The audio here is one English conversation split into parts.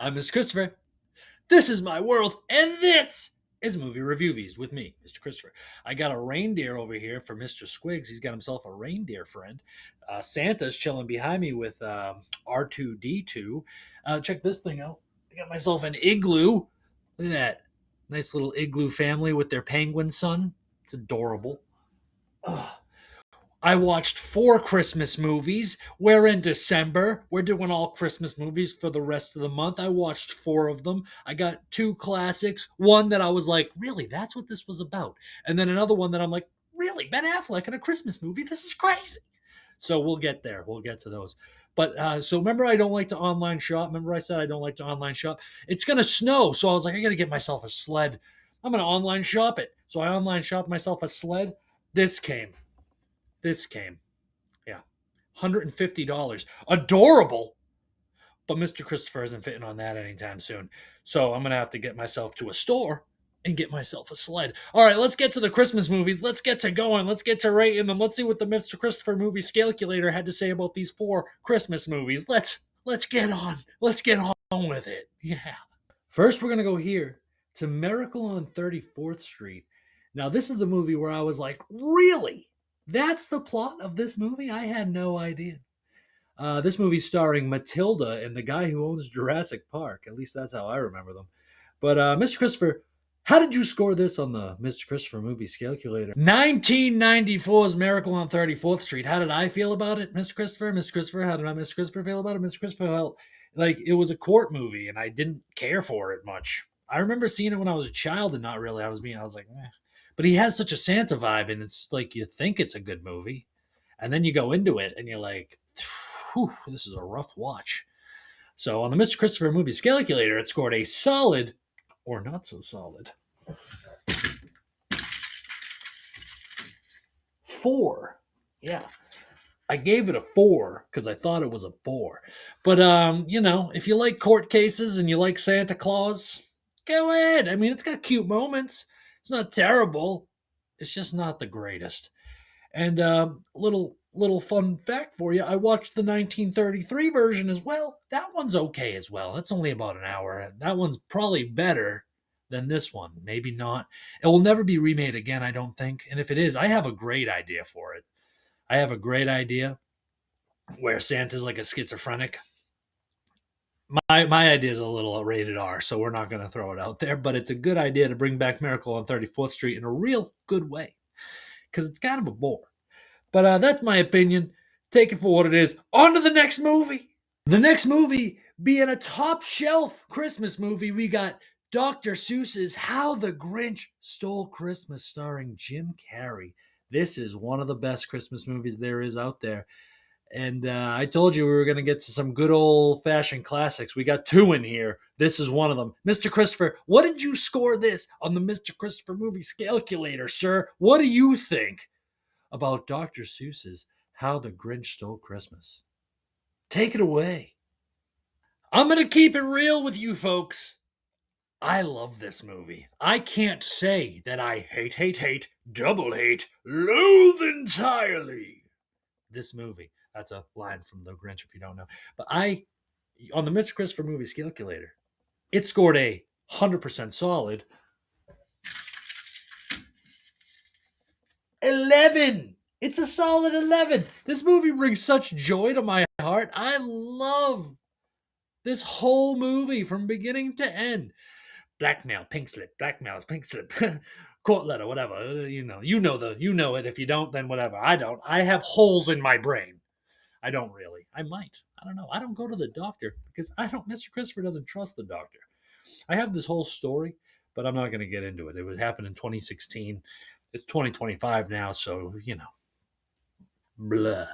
I'm Mr. Christopher. This is my world, and this is Movie Reviewvies with me, Mr. Christopher. I got a reindeer over here for Mr. Squiggs. He's got himself a reindeer friend. Santa's chilling behind me with R2D2. Check this thing out. I got myself an igloo. Look at that. Nice little igloo family with their penguin son. It's adorable. Ugh. I watched 4 Christmas movies. We're in December. We're doing all Christmas movies for the rest of the month. I watched 4 of them. I got 2 classics. One that I was like, really, that's what this was about. And then another one that I'm like, really, Ben Affleck in a Christmas movie? This is crazy. So we'll get there. We'll get to those. But so remember, I don't like to online shop. Remember, I said I don't like to online shop. It's gonna snow, so I was like, I gotta get myself a sled. I'm gonna online shop it. So I online shopped myself a sled. This came. This came. Yeah. $150. Adorable. But Mr. Christopher isn't fitting on that anytime soon. So I'm going to have to get myself to a store and get myself a sled. All right, let's get to the Christmas movies. Let's get to going. Let's get to rating them. Let's see what the Mr. Christopher movie calculator had to say about these 4 Christmas movies. Let's get on. Let's get on with it. Yeah. First, we're going to go here to Miracle on 34th Street. Now, this is the movie where I was like, really? That's the plot of this movie? I had no idea. This movie's starring Matilda and the guy who owns Jurassic Park. At least that's how I remember them. But Mr. Christopher, how did you score this on the Mr. Christopher movie calculator? 1994's Miracle on 34th Street. How did I feel about it, Mr. Christopher? Mr. Christopher, how did Mr. Christopher feel about it? Mr. Christopher felt like it was a court movie and I didn't care for it much. I remember seeing it when I was a child and not really. I was like, eh. But he has such a Santa vibe, and it's like you think it's a good movie, and then you go into it, and you're like, whew, this is a rough watch. So on the Mr. Christopher movie calculator, it scored a solid, or not so solid, 4. Yeah. I gave it a 4 because I thought it was a bore. But, if you like court cases and you like Santa Claus, go ahead. I mean, it's got cute moments. It's not terrible. It's just not the greatest. And little fun fact for you, I watched the 1933 version as well. That one's okay as well. It's only about an hour. That one's probably better than this one. Maybe not. It will never be remade again, I don't think. And if it is, I have a great idea for it. I have a great idea where Santa's like a schizophrenic. My idea is a little rated R, so we're not going to throw it out there, but it's a good idea to bring back Miracle on 34th Street in a real good way because it's kind of a bore. But that's my opinion. Take it for what it is. On to the next movie. The next movie being a top shelf Christmas movie, we got Dr. Seuss's How the Grinch Stole Christmas starring Jim Carrey. This is one of the best Christmas movies there is out there. And I told you we were going to get to some good old-fashioned classics. We got 2 in here. This is one of them. Mr. Christopher, what did you score this on the Mr. Christopher movie calculator, sir? What do you think about Dr. Seuss's How the Grinch Stole Christmas? Take it away. I'm going to keep it real with you folks. I love this movie. I can't say that I hate, double hate, loathe entirely this movie. That's a line from The Grinch if you don't know. But on the Mr. Christopher movie calculator, it scored a 100% solid 11. It's a solid 11. This movie brings such joy to my heart. I love this whole movie from beginning to end. Blackmail, pink slip, blackmail, pink slip, court letter, whatever. You know it. If you don't, then whatever. I don't. I have holes in my brain. I don't really. I might. I don't know. I don't go to the doctor because Mr. Christopher doesn't trust the doctor. I have this whole story, but I'm not going to get into it. It would happen in 2016. It's 2025 now, so, blah.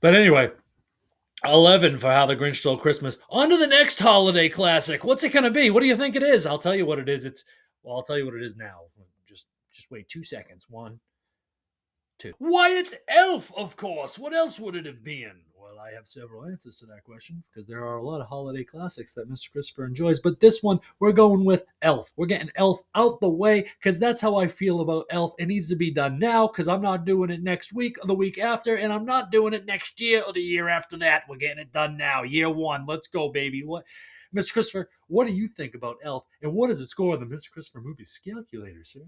But anyway, 11 for How the Grinch Stole Christmas. On to the next holiday classic. What's it going to be? What do you think it is? I'll tell you what it is. I'll tell you what it is now. Just wait 2 seconds. 1, 2. Why, it's Elf, of course. What else would it have been? Well, I have several answers to that question because there are a lot of holiday classics that Mr. Christopher enjoys. But this one, we're going with Elf. We're getting Elf out the way because that's how I feel about Elf. It needs to be done now because I'm not doing it next week or the week after, and I'm not doing it next year or the year after that. We're getting it done now. Year 1. Let's go, baby. What? Mr. Christopher, what do you think about Elf, and what does it score on the Mr. Christopher movie calculator, sir?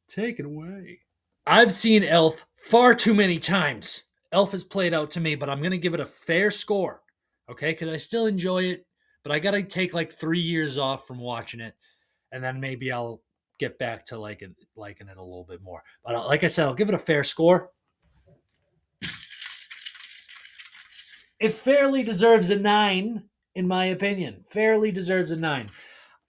Take it away. I've seen Elf far too many times. Elf has played out to me, but I'm going to give it a fair score, okay? Because I still enjoy it, but I got to take like 3 years off from watching it, and then maybe I'll get back to liking it a little bit more. But like I said, I'll give it a fair score. It fairly deserves a 9, in my opinion. Fairly deserves a 9.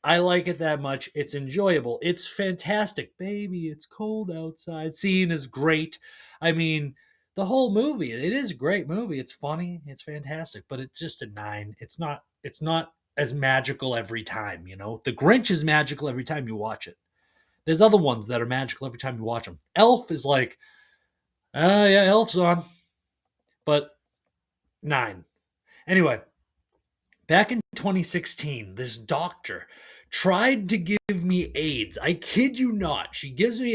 I like it that much. It's enjoyable. It's fantastic. Baby, it's cold outside. Scene is great. I mean, the whole movie, it is a great movie. It's funny. It's fantastic, but it's just a 9. It's not as magical every time, you know? The Grinch is magical every time you watch it. There's other ones that are magical every time you watch them. Elf is like, yeah, Elf's on. But 9. Anyway, back in 2016, this doctor tried to give me AIDS. I kid you not. She gives me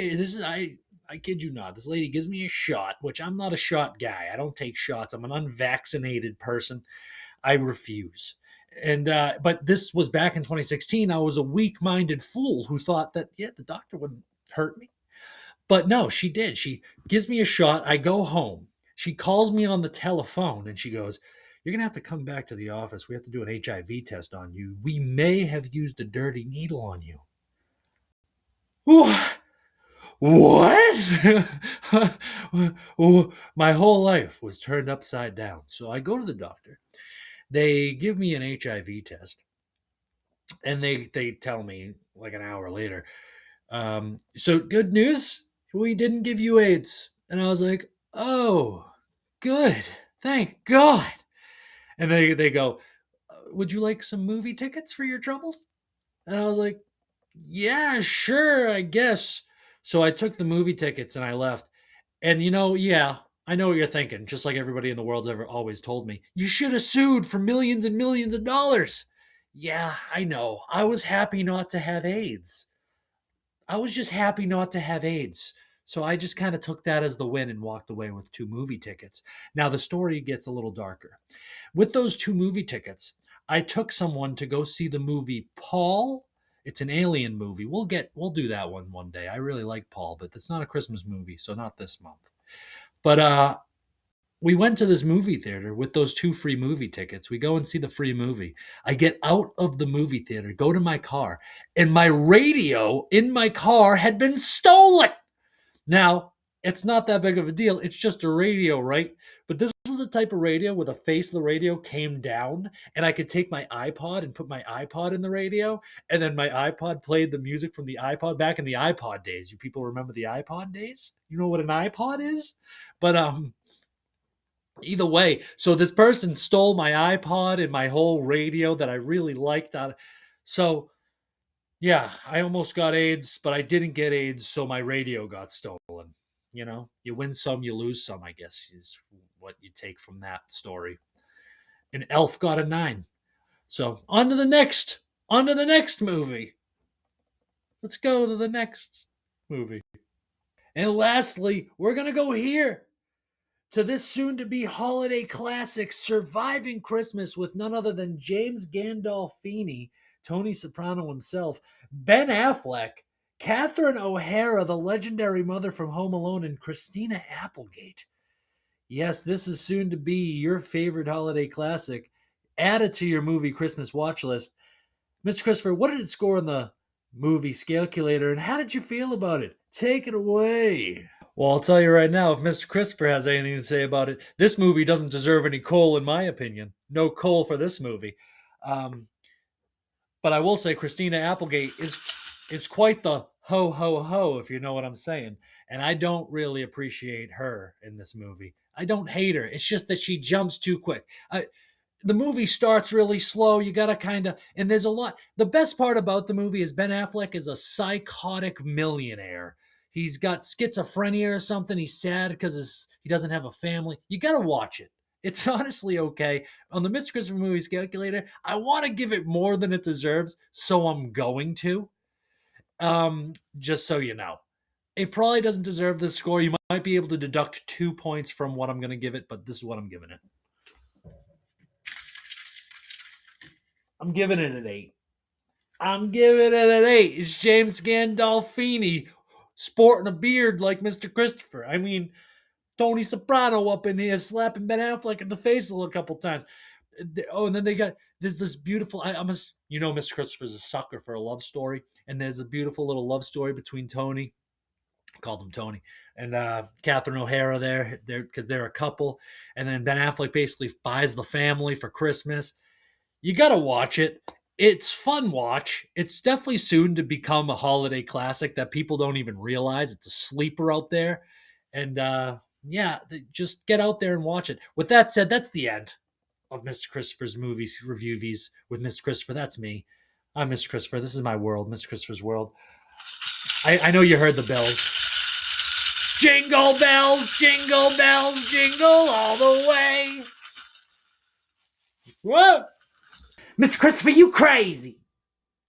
I kid you not. This lady gives me a shot, which I'm not a shot guy. I don't take shots. I'm an unvaccinated person. I refuse. And but this was back in 2016. I was a weak-minded fool who thought that the doctor wouldn't hurt me. But no, she did. She gives me a shot. I go home. She calls me on the telephone and she goes, "You're going to have to come back to the office. We have to do an HIV test on you. We may have used a dirty needle on you." What? My whole life was turned upside down. So I go to the doctor. They give me an HIV test. And they tell me like an hour later, so good news, we didn't give you AIDS. And I was like, oh, good, thank God. And they go, would you like some movie tickets for your troubles? And I was like, yeah, sure, I guess. So I took the movie tickets and I left. And yeah, I know what you're thinking, just like everybody in the world's ever always told me. You should have sued for millions and millions of dollars. Yeah, I know. I was happy not to have AIDS. I was just happy not to have AIDS. So I just kind of took that as the win and walked away with 2 movie tickets. Now the story gets a little darker. With those 2 movie tickets, I took someone to go see the movie Paul. It's an alien movie. We'll do that one day. I really like Paul, but it's not a Christmas movie, so not this month. But we went to this movie theater with those 2 free movie tickets. We go and see the free movie. I get out of the movie theater, go to my car, and my radio in my car had been stolen. Now, it's not that big of a deal. It's just a radio, right? But this was the type of radio where the face of the radio came down, and I could take my iPod and put my iPod in the radio, and then my iPod played the music from the iPod back in the iPod days. You people remember the iPod days? You know what an iPod is? But either way, so this person stole my iPod and my whole radio that I really liked. So yeah, I almost got AIDS, but I didn't get AIDS, so my radio got stolen. You win some, you lose some, I guess, is what you take from that story. And Elf got a 9. So on to the next movie. Let's go to the next movie. And lastly, we're going to go here to this soon-to-be holiday classic, Surviving Christmas, with none other than James Gandolfini, Tony Soprano himself, Ben Affleck, Catherine O'Hara, the legendary mother from Home Alone, and Christina Applegate. Yes, this is soon to be your favorite holiday classic. Add it to your movie Christmas watch list. Mr. Christopher, what did it score on the movie Scalculator, and how did you feel about it? Take it away. Well, I'll tell you right now, if Mr. Christopher has anything to say about it, this movie doesn't deserve any coal, in my opinion. No coal for this movie. But I will say Christina Applegate is quite the ho, ho, ho, if you know what I'm saying. And I don't really appreciate her in this movie. I don't hate her. It's just that she jumps too quick. The movie starts really slow. You got to and there's a lot. The best part about the movie is Ben Affleck is a psychotic millionaire. He's got schizophrenia or something. He's sad because he doesn't have a family. You got to watch it. It's honestly okay. On the Mr. Christopher Movies Calculator, I want to give it more than it deserves, so I'm going to. Just so you know. It probably doesn't deserve this score. You might be able to deduct 2 points from what I'm going to give it, but this is what I'm giving it. I'm giving it an 8. I'm giving it an 8. It's James Gandolfini sporting a beard like Mr. Christopher. I mean, Tony Soprano up in here slapping Ben Affleck in the face a couple times. Oh, and then they got there's this beautiful. Mr. Christopher's a sucker for a love story, and there's a beautiful little love story between Tony. I called him Tony and Catherine O'Hara there because they're a couple, and then Ben Affleck basically buys the family for Christmas. You got to watch it. It's fun watch. It's definitely soon to become a holiday classic that people don't even realize. It's a sleeper out there. And yeah, just get out there and watch it. With that said, that's the end of Mr. Christopher's movies Reviewvies with Mr. Christopher. That's me. I'm Mr. Christopher. This is my world, Mr. Christopher's world. I know you heard the bells. Jingle bells, jingle all the way. Whoa! Mr. Christopher, you crazy!